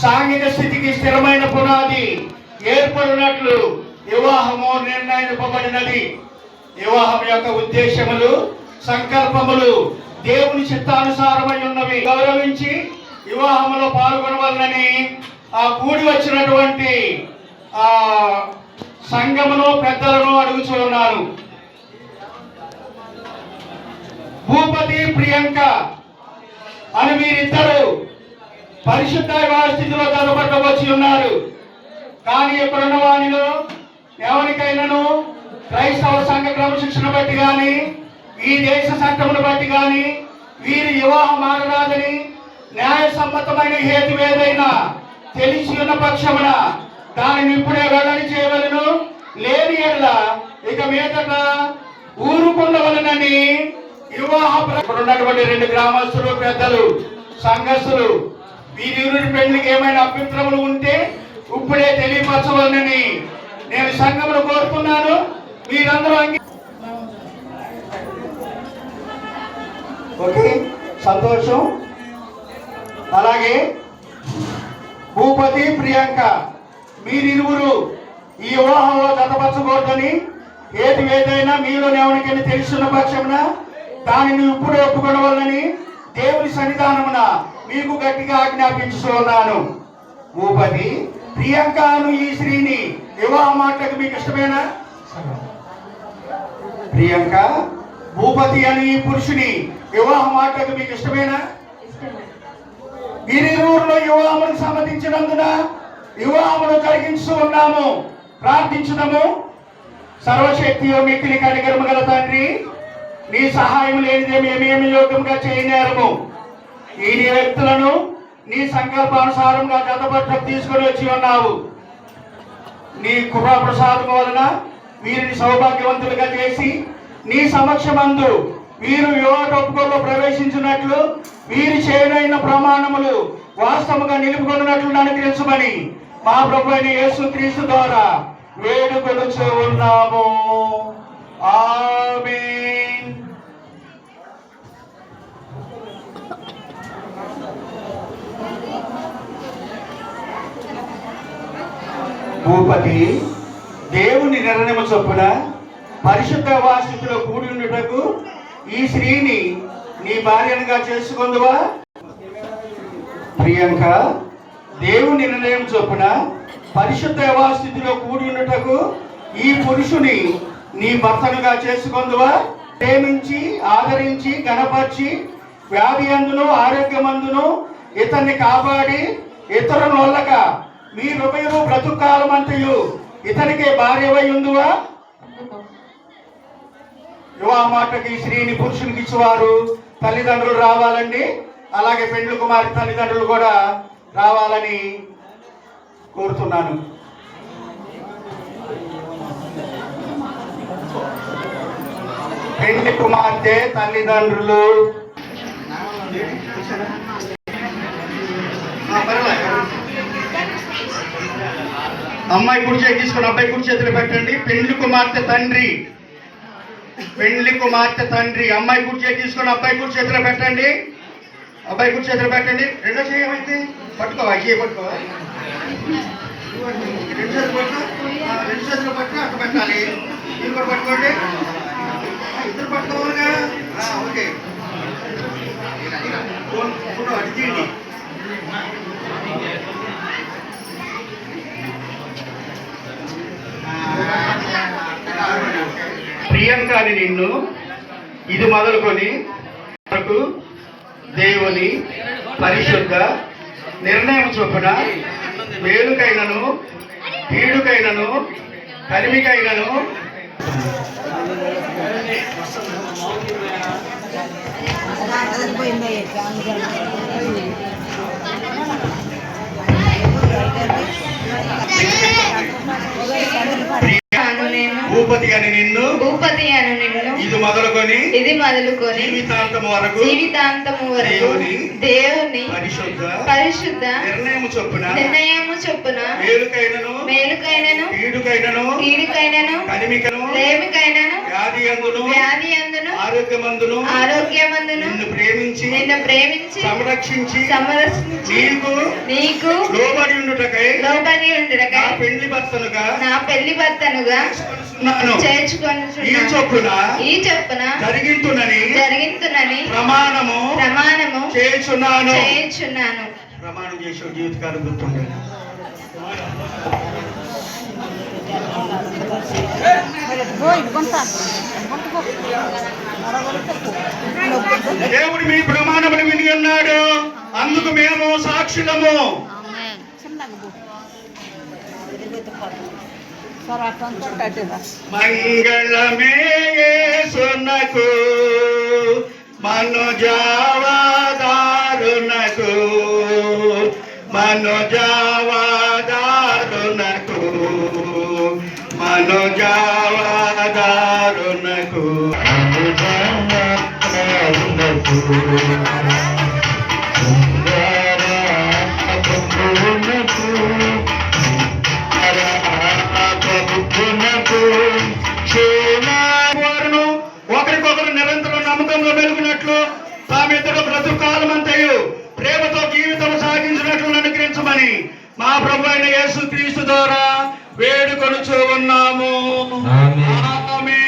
సాంఘిక స్థితికి స్థిరమైన పునాది ఏర్పడినట్లు వివాహము నిర్ణయింపబడినది. వివాహం యొక్క ఉద్దేశములు, సంకల్పములు దేవుని చిత్తానుసారమై ఉన్నవి. గౌరవించి వివాహంలో పాల్గొనవాలని కూడి వచ్చినటువంటి సంఘమును పెద్దలను అడుగుచున్నాను. భూపతి, ప్రియాంక అని వీరిద్దరు పరిశుద్ధ వివాహ స్థితిలో జతపట్టవచ్చి ఉన్నారు. కానీ ఇక్కడున్న వారిలో ఎవరికైనాను క్రైస్తవ సంఘ క్రమశిక్షణ బట్టి కానీ, ఈ దేశ చట్టమును బట్టి కానీ వీరి వివాహం ఆగరాదని న్యాయసమ్మతమైన హేతు ఏదైనా తెలిసి ఉన్న పక్షమున దానిని ఇప్పుడే వెల్లడి చేయవలను. లేని ఎడల ఇక మీదట ఊరుకుండవలనని ఉన్నటువంటి 2 గ్రామస్తులు, పెద్దలు, సంఘస్థులు వీరి పెళ్లికి ఏమైనా అభ్యంతరములు ఉంటే ఇప్పుడే తెలియపరచవలనని నేను సంఘమును కోరుతున్నాను. మీరందరూ ఓకే, సంతోషం. అలాగే భూపతి, ప్రియాంక మీరిరువురు ఈ వివాహంలో జతపరచకూడదని ఏది ఏదైనా మీలో ఎవరికైనా తెలుసున్న పక్షమున దానిని ఇప్పుడే ఒప్పుకొనవలనని దేవుని సన్నిధానమున మీకు గట్టిగా ఆజ్ఞాపించుతున్నాను. భూపతి, ప్రియాంకను ఈ స్త్రీని వివాహం మాటలకు మీకు ఇష్టమేనా? ప్రియాంక, భూపతి అని ఈ పురుషుని వివాహం మాటలకు మీకు ఇష్టమేనా? వీరిరువురిలో వివాహమును సమ్మతించినందున వివాహమును జరిగించు ఉన్నాము. ప్రార్థించుదాము. సర్వశక్తి మిక్కిలి కనికరము గల తండ్రి, నీ సహాయం లేనిదే మేమేమి యోగ్యంగా చేయనేరము. ఈ వ్యక్తులను నీ సంకల్పానుసారంగా జతపట్టకు తీసుకొని వచ్చి ఉన్నావు. నీ కృపా ప్రసాదం వలన వీరిని సౌభాగ్యవంతులుగా చేసి నీ సమక్షమందు వీరు యువటొప్పుకోలో ప్రవేశించినట్లు వీరు చేయనైన ప్రమాణములు వాస్తవంగా నిలుపుకొన్నట్లు అనుగ్రహించమని మా ప్రభు అయిన యేసుక్రీస్తు ద్వారా వేడుకొనుచు ఉన్నాము. ఆమేన్. భూపతి, దేవుని నిర్ణయం చొప్పున పరిశుద్ధ వాసితులో కూడి ఉండుటకు ఈ స్త్రీని నీ భార్యనుగా చేసుకుందువా? ప్రియాంక, దేవుని నిర్ణయం చొప్పున పరిశుద్ధ స్థితిలో కూడి ఉండుటకు ఈ పురుషుని నీ భర్తనుగా చేసుకుందువా? ప్రేమించి, ఆదరించి, గణపరిచి, వ్యాధి అందును ఆరోగ్యమందును ఇతన్ని కాపాడి ఇతరుల వల్లక మీ హృదయము బ్రతుకాలమంతయు ఇతనికే భార్యవై ఉందువా? వివాహ మాటకి స్త్రీని పురుషునికి ఇచ్చేవారు తల్లిదండ్రులు రావాలండి. అలాగే పెండ్లి కుమారి తల్లిదండ్రులు కూడా రావాలని కోరుతున్నాను. పెండ్లి కుమార్తె తల్లిదండ్రులు అమ్మాయి కుడి చేతి తీసుకొని అబ్బాయి కుడి చేతులు పెట్టండి. పెండ్లి కుమార్తె తండ్రి, పెండ్లి కుమార్తె తండ్రి అమ్మాయి కుడి చేతి తీసుకొని అబ్బాయి కుడి చేతిలో పెట్టండి. అబ్బాయి కుడి చేతిలో పెట్టండి. రెండో చేయమైతే పట్టుకోవాలి, చేయ పట్టుకోవాలి. 2 చేతులు పట్టుకుని అట్టు పెట్టాలి. మీరు కూడా పట్టుకోండి. ఇద్దరు పట్టుకోవాలిగా. ఓకే, ఫోటో అటు తీయండి. ప్రియాంక అని నిన్ను ఇది మొదలుకొని వరకు దేవుని పరిశుద్ధ నిర్ణయం చొప్పున మేలుకైనను కీడుకైనను కలిమికైనను భూపతి అని నిన్ను ఇది మొదలుకొని జీవితాంతము వరకు దేవుని పరిశుద్ధ నిర్ణయము చొప్పున మేలుకైనను కీడుకైనను కలిమికను లేమికైనను వ్యాధి అందును ఆరోగ్యమందును నిన్ను ప్రేమించి సంరక్షించి నీకు లోబడి ఉండుటకై నా పెళ్లి భర్తనుగా చేర్చుకొని ఈ చొప్పున జరిగింతునని ప్రమాణము చేయుచున్నాను. చేయుచున్నాను. ప్రమాణం చేసే జీవితకాలం గుర్తుండాలి. దేవుడు మీ ప్రమాణములు విని ఉన్నాడు, అందుకు మేము సాక్షులము. మంగళమే యేసునకు మనోజావదారునకు మనోజావదారునకు మనోజావదారునకు ఒకరికొకరు నిరంతరం నమ్మకంలో మెలుగునట్లు తామిద్దరు బ్రతుకాలమంతయు ప్రేమతో జీవితం సాగించినట్లు అనుగ్రహించమని మా ప్రభు అయిన యేసు క్రీస్తు ద్వారా వేడుకొనుచూ ఉన్నాము. ఆమేన్.